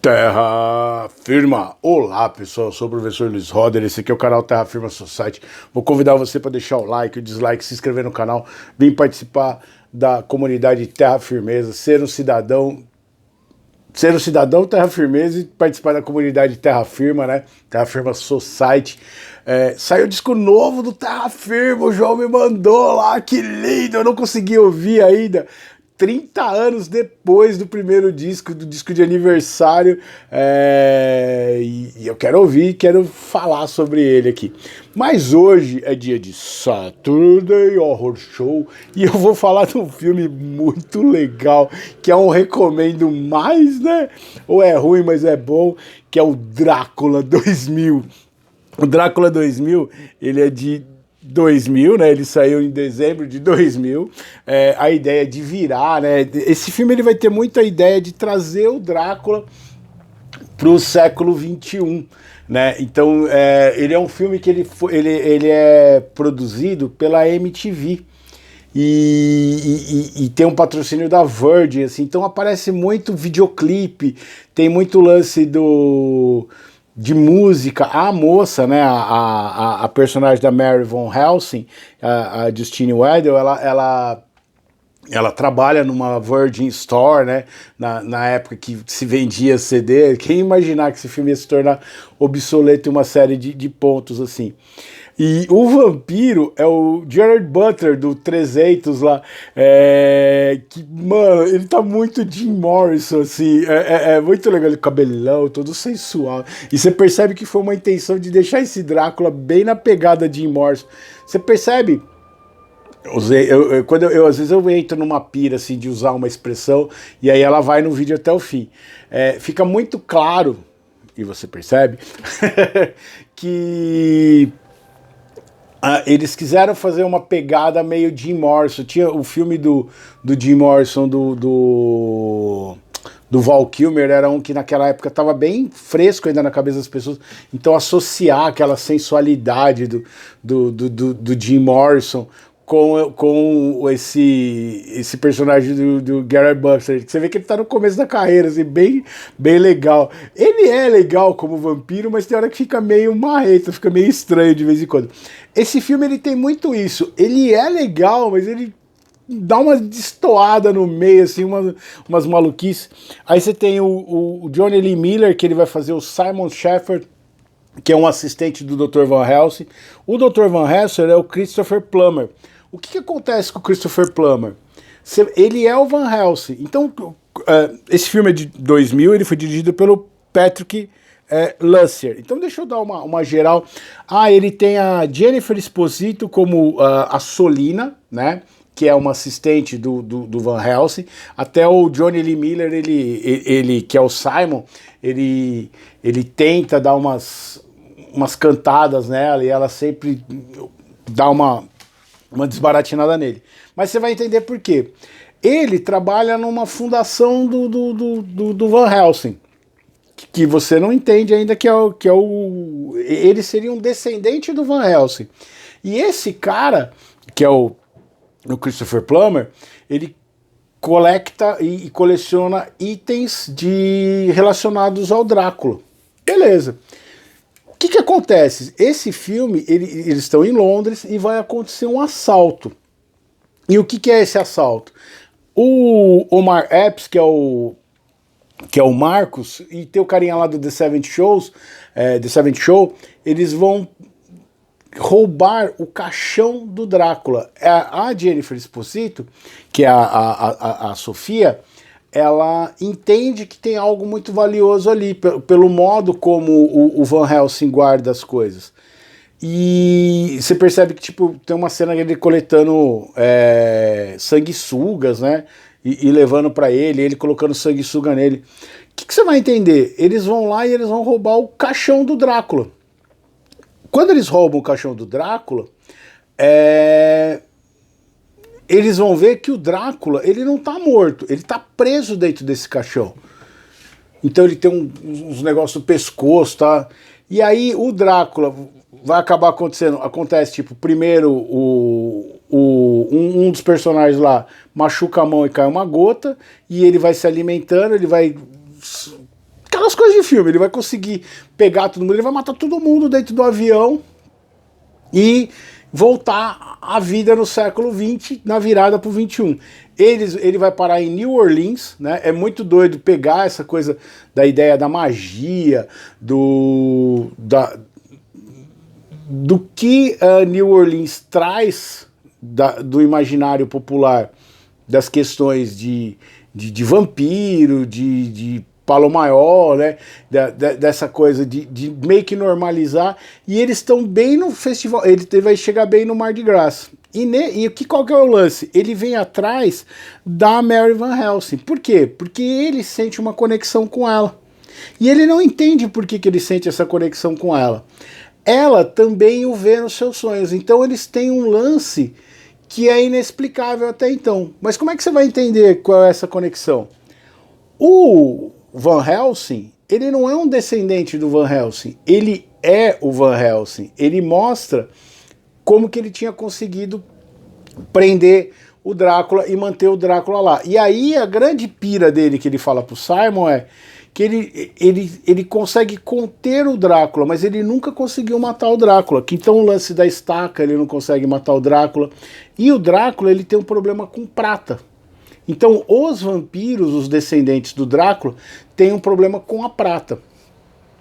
Terra Firma! Olá pessoal, eu sou o professor Luiz Roder, esse aqui é o canal Terra Firma Society. Vou convidar você para deixar o like, o dislike, se inscrever no canal, vir participar da comunidade Terra Firmeza, ser um cidadão Terra Firmeza e participar da comunidade Terra Firma, né? Terra Firma Society. Saiu disco novo do Terra Firma, o João me mandou lá, que lindo, eu não consegui ouvir ainda. 30 anos depois do primeiro disco, do disco de aniversário, e eu quero ouvir, quero falar sobre ele aqui. Mas hoje é dia de Saturday Horror Show e eu vou falar de um filme muito legal, que é um recomendo mais, né? Ou é ruim, mas é bom, que é o Drácula 2000. O Drácula 2000, ele é de 2000, né? Ele saiu em dezembro de 2000. A ideia de virar, né? Esse filme ele vai ter muita ideia de trazer o Drácula para o século XXI, né? Então, ele é um filme que ele é produzido pela MTV. E tem um patrocínio da Virgin, assim, então aparece muito videoclipe, tem muito lance de música. A moça, né, a personagem da Mary Van Helsing, a Justine Weddell, ela trabalha numa Virgin Store, né, na época que se vendia CD. Quem imaginar que esse filme ia se tornar obsoleto em uma série de pontos assim. E o vampiro é o Gerard Butler, do 300 lá, que, mano, ele tá muito Jim Morrison, assim, é muito legal, ele cabelão, todo sensual, e você percebe que foi uma intenção de deixar esse Drácula bem na pegada de Jim Morrison. Você percebe? Às vezes eu entro numa pira assim, de usar uma expressão, e aí ela vai no vídeo até o fim. Fica muito claro, e você percebe, que eles quiseram fazer uma pegada meio Jim Morrison. Tinha o filme do Jim Morrison, do Val Kilmer, era um que naquela época estava bem fresco ainda na cabeça das pessoas. Então associar aquela sensualidade do Jim Morrison com esse personagem do Gerard Butler, que você vê que ele tá no começo da carreira, assim, bem legal. Ele é legal como vampiro, mas tem hora que fica meio marreta, fica meio estranho de vez em quando. Esse filme, ele tem muito isso. Ele é legal, mas ele dá uma destoada no meio, assim, umas maluquices. Aí você tem o Johnny Lee Miller, que ele vai fazer o Simon Shepherd, que é um assistente do Dr. Van Helsing. O Dr. Van Helsing é o Christopher Plummer. O que acontece com o Christopher Plummer? Ele é o Van Helsing. Então, esse filme é de 2000, ele foi dirigido pelo Patrick Lussier. Então deixa eu dar uma geral. Ele tem a Jennifer Esposito como a Solina, né? Que é uma assistente do Van Helsing. Até o Johnny Lee Miller, ele que é o Simon, ele tenta dar umas cantadas nela, e ela sempre dá uma desbaratinada nele. Mas você vai entender por quê. Ele trabalha numa fundação do Van Helsing, que você não entende ainda que é o... Ele seria um descendente do Van Helsing. E esse cara, que é o Christopher Plummer, ele coleta e coleciona itens relacionados ao Drácula. Beleza. O que acontece? Esse filme, eles estão em Londres e vai acontecer um assalto. E o que é esse assalto? O Omar Epps, que é o Marcos, e tem o carinha lá do The Seventh Show, eles vão roubar o caixão do Drácula. A Jennifer Esposito, que é a Sofia, ela entende que tem algo muito valioso ali, pelo modo como o Van Helsing guarda as coisas. E você percebe que tipo, tem uma cena dele coletando sanguessugas, né? E levando para ele colocando sanguessuga nele. O que você vai entender? Eles vão lá e eles vão roubar o caixão do Drácula. Quando eles roubam o caixão do Drácula, eles vão ver que o Drácula, ele não tá morto, ele tá preso dentro desse caixão. Então ele tem uns negócios no pescoço, tá? E aí o Drácula vai acabar acontece tipo, primeiro um dos personagens lá machuca a mão e cai uma gota, e ele vai se alimentando, ele vai aquelas coisas de filme, ele vai conseguir pegar todo mundo, ele vai matar todo mundo dentro do avião e voltar à vida no século XX, na virada para o XXI. Ele vai parar em New Orleans, né? É muito doido pegar essa coisa da ideia da magia, do que New Orleans traz do imaginário popular, das questões de vampiro, de Palo Maior, né? Dessa coisa de meio que normalizar. E eles estão bem no festival, ele vai chegar bem no Mardi Gras. Qual que é o lance? Ele vem atrás da Mary Van Helsing. Por quê? Porque ele sente uma conexão com ela. E ele não entende por que ele sente essa conexão com ela. Ela também o vê nos seus sonhos. Então eles têm um lance que é inexplicável até então. Mas como é que você vai entender qual é essa conexão? O Van Helsing, ele não é um descendente do Van Helsing, ele é o Van Helsing. Ele mostra como que ele tinha conseguido prender o Drácula e manter o Drácula lá. E aí a grande pira dele que ele fala pro Simon é que ele consegue conter o Drácula, mas ele nunca conseguiu matar o Drácula. Que então o lance da estaca, ele não consegue matar o Drácula. E o Drácula, ele tem um problema com prata. Então os vampiros, os descendentes do Drácula, têm um problema com a prata.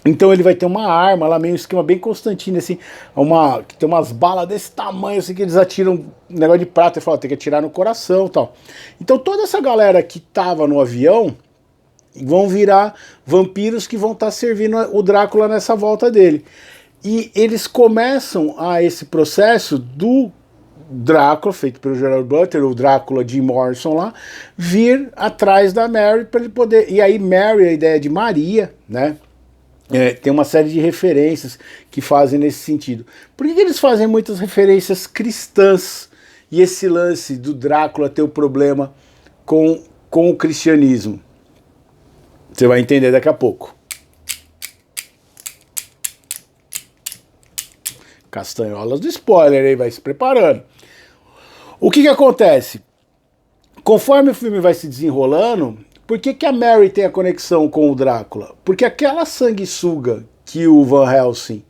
Então ele vai ter uma arma lá, meio esquema bem Constantino, assim, que tem umas balas desse tamanho, assim, que eles atiram um negócio de prata e falam, tem que atirar no coração e tal. Então toda essa galera que tava no avião vão virar vampiros que vão estar servindo o Drácula nessa volta dele. E eles começam esse processo do Drácula, feito pelo Gerard Butler, o Drácula de Morrison lá, vir atrás da Mary para ele poder... E aí Mary, a ideia de Maria, né? Tem uma série de referências que fazem nesse sentido. Por que eles fazem muitas referências cristãs e esse lance do Drácula ter o problema com o cristianismo? Você vai entender daqui a pouco. Castanholas do spoiler aí, vai se preparando. O que acontece? Conforme o filme vai se desenrolando, por que a Mary tem a conexão com o Drácula? Porque aquela sanguessuga que o Van Helsing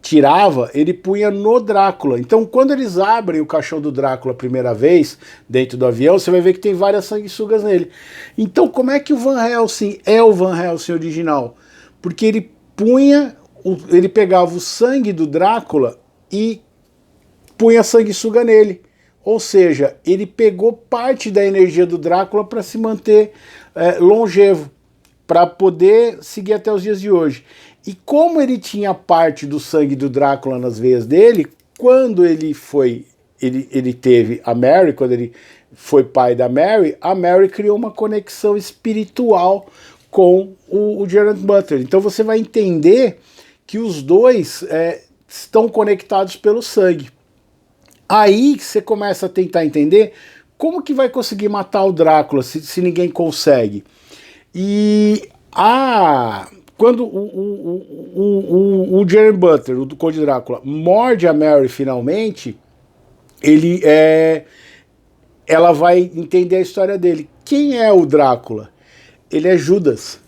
tirava, ele punha no Drácula. Então, quando eles abrem o caixão do Drácula a primeira vez, dentro do avião, você vai ver que tem várias sanguessugas nele. Então, como é que o Van Helsing é o Van Helsing original? Porque ele pegava o sangue do Drácula e punha sanguessuga nele. Ou seja, ele pegou parte da energia do Drácula para se manter longevo, para poder seguir até os dias de hoje. E como ele tinha parte do sangue do Drácula nas veias dele, quando ele teve a Mary, quando ele foi pai da Mary, a Mary criou uma conexão espiritual com o Gerard Butler. Então você vai entender que os dois estão conectados pelo sangue. Aí você começa a tentar entender como que vai conseguir matar o Drácula se ninguém consegue. E quando o Gerard Butler, o Conde Drácula, morde a Mary finalmente, ela vai entender a história dele. Quem é o Drácula? Ele é Judas.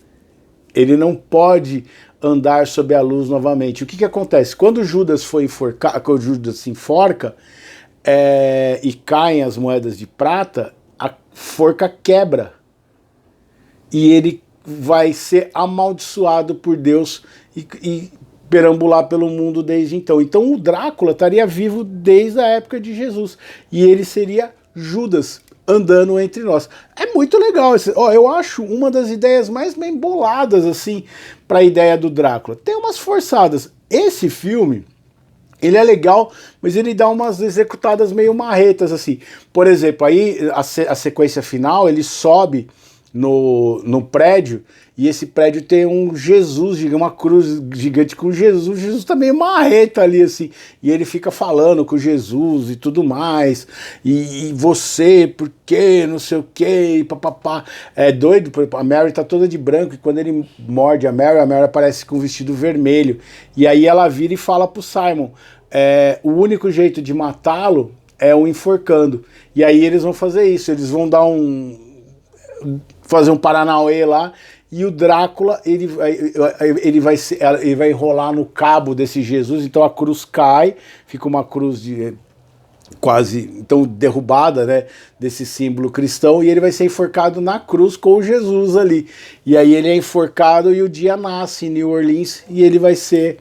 Ele não pode andar sob a luz novamente. O que acontece? Quando Judas foi enforcado, quando Judas se enforca e caem as moedas de prata, a forca quebra. E ele vai ser amaldiçoado por Deus e perambular pelo mundo desde então. Então o Drácula estaria vivo desde a época de Jesus. E ele seria Judas andando entre nós. É muito legal. Eu acho uma das ideias mais bem boladas assim, para a ideia do Drácula. Tem umas forçadas. Esse filme, ele é legal, mas ele dá umas executadas meio marretas, assim. Por exemplo, aí a sequência final, ele sobe no prédio, e esse prédio tem um Jesus, uma cruz gigante com Jesus. Jesus tá meio marreta ali, assim, e ele fica falando com Jesus e tudo mais, e você, por quê, não sei o quê, e papapá. É doido, a Mary tá toda de branco, e quando ele morde a Mary aparece com um vestido vermelho, e aí ela vira e fala pro Simon, o único jeito de matá-lo é o enforcando. E aí eles vão fazer isso, eles vão fazer um Paranauê lá, e o Drácula ele vai enrolar no cabo desse Jesus, então a cruz cai, fica uma cruz de quase então derrubada, né, desse símbolo cristão, e ele vai ser enforcado na cruz com Jesus ali. E aí ele é enforcado e o dia nasce em New Orleans e ele vai ser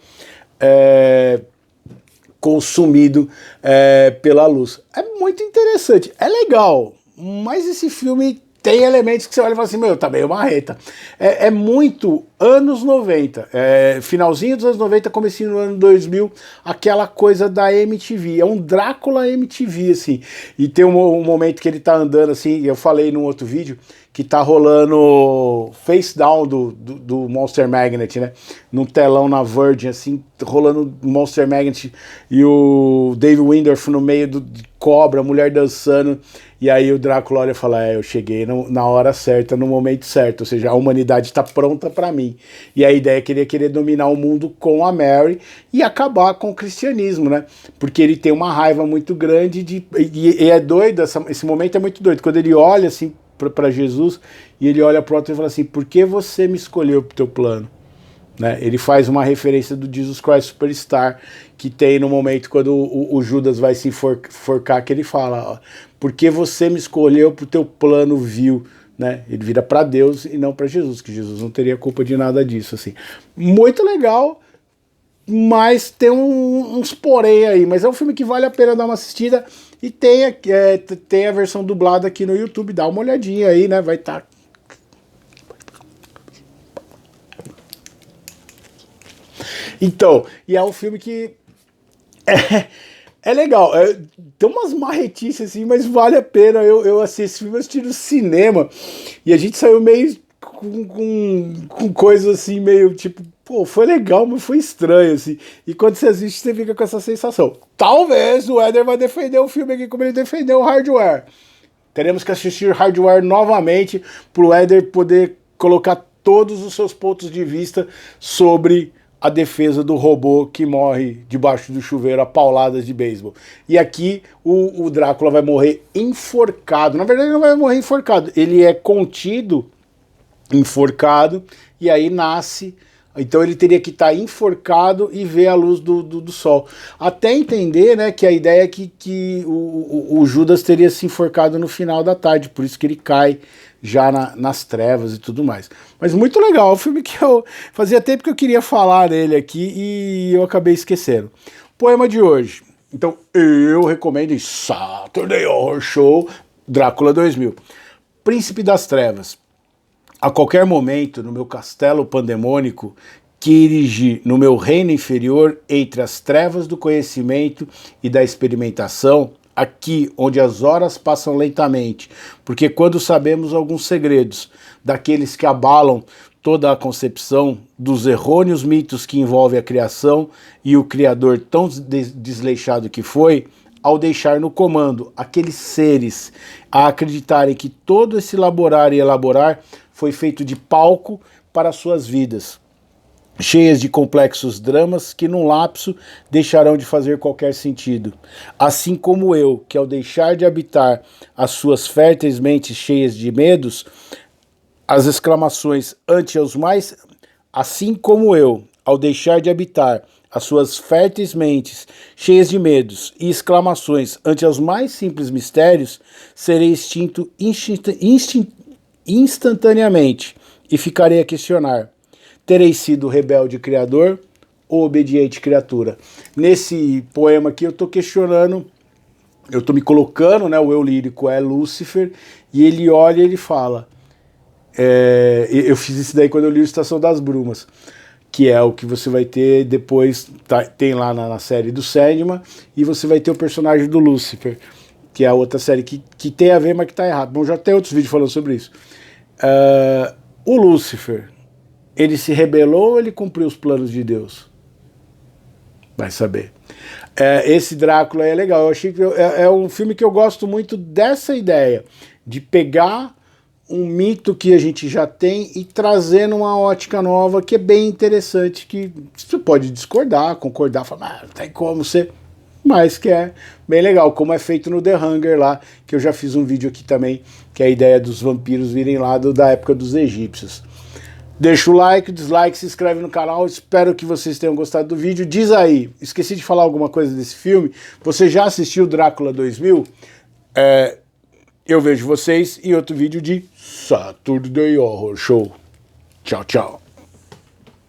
consumido pela luz. É muito interessante, é legal, mas esse filme tem elementos que você olha e fala assim, meu, tá meio marreta. É muito anos 90, finalzinho dos anos 90, comecinho do ano 2000, aquela coisa da MTV, é um Drácula MTV, assim. E tem um momento que ele tá andando assim, eu falei num outro vídeo, que tá rolando Face Down do Monster Magnet, né? Num telão na Virgin, assim, rolando Monster Magnet e o David Windorf no meio de cobra, a mulher dançando, e aí o Drácula olha e fala, eu cheguei na hora certa, no momento certo, ou seja, a humanidade está pronta para mim. E a ideia é que ele ia querer dominar o mundo com a Mary e acabar com o cristianismo, né? Porque ele tem uma raiva muito grande e é doido, esse momento é muito doido, quando ele olha assim para Jesus e ele olha para o outro e fala assim, por que você me escolheu para o teu plano? Né? Ele faz uma referência do Jesus Christ Superstar, que tem no momento quando o Judas vai se enforcar, que ele fala, ó, por que você me escolheu para o teu plano vil? Né? Ele vira para Deus e não para Jesus, que Jesus não teria culpa de nada disso. Assim. Muito legal, mas tem uns porém aí, mas é um filme que vale a pena dar uma assistida. E tem a versão dublada aqui no YouTube, dá uma olhadinha aí, né? Vai estar. Então, e é um filme que é legal. Tem umas marretices assim, mas vale a pena. Eu assisti esse filme, assisti no cinema e a gente saiu meio com coisas assim, meio tipo, pô, foi legal, mas foi estranho, assim. E quando você assiste, você fica com essa sensação. Talvez o Éder vai defender o filme aqui como ele defendeu o Hardware. Teremos que assistir Hardware novamente pro Éder poder colocar todos os seus pontos de vista sobre a defesa do robô que morre debaixo do chuveiro a pauladas de beisebol. E aqui o Drácula vai morrer enforcado. Na verdade, ele não vai morrer enforcado. Ele é contido, enforcado, e aí nasce. Então ele teria que estar enforcado e ver a luz do sol. Até entender, né, que a ideia é que o Judas teria se enforcado no final da tarde, por isso que ele cai já nas trevas e tudo mais. Mas muito legal, é um filme que eu fazia tempo que eu queria falar dele aqui e eu acabei esquecendo. Poema de hoje. Então eu recomendo em Saturday Horror Show, Drácula 2000. Príncipe das Trevas. A qualquer momento, no meu castelo pandemônico, que erigi no meu reino inferior, entre as trevas do conhecimento e da experimentação, aqui onde as horas passam lentamente, porque quando sabemos alguns segredos, daqueles que abalam toda a concepção, dos errôneos mitos que envolvem a criação e o Criador tão desleixado que foi, ao deixar no comando aqueles seres a acreditarem que todo esse laborar e elaborar foi feito de palco para suas vidas, cheias de complexos dramas que num lapso deixarão de fazer qualquer sentido. Assim como eu, que ao deixar de habitar as suas férteis mentes cheias de medos, as exclamações ante os mais... Assim como eu, ao deixar de habitar as suas férteis mentes cheias de medos e exclamações ante os mais simples mistérios, serei extinto instantaneamente e ficarei a questionar: terei sido rebelde criador ou obediente criatura? Nesse poema aqui eu estou questionando, eu estou me colocando, né, o eu lírico é Lúcifer, e ele olha e ele fala, eu fiz isso daí quando eu li o Estação das Brumas, que é o que você vai ter depois, tem lá na série do Sandman, e você vai ter o personagem do Lúcifer, que é a outra série que tem a ver, mas que está errado. Bom, já tem outros vídeos falando sobre isso. O Lúcifer, ele se rebelou ou ele cumpriu os planos de Deus? Vai saber. Esse Drácula é legal. Eu achei que é um filme que eu gosto muito dessa ideia, de pegar um mito que a gente já tem e trazer numa ótica nova, que é bem interessante, que você pode discordar, concordar, falar, não tem como ser... mas que é bem legal, como é feito no The Hunger lá, que eu já fiz um vídeo aqui também, que é a ideia dos vampiros virem lá da época dos egípcios. Deixa o like, o dislike, se inscreve no canal, espero que vocês tenham gostado do vídeo. Diz aí, esqueci de falar alguma coisa desse filme, você já assistiu Drácula 2000? Eu vejo vocês em outro vídeo de Saturday Horror Show. Tchau, tchau.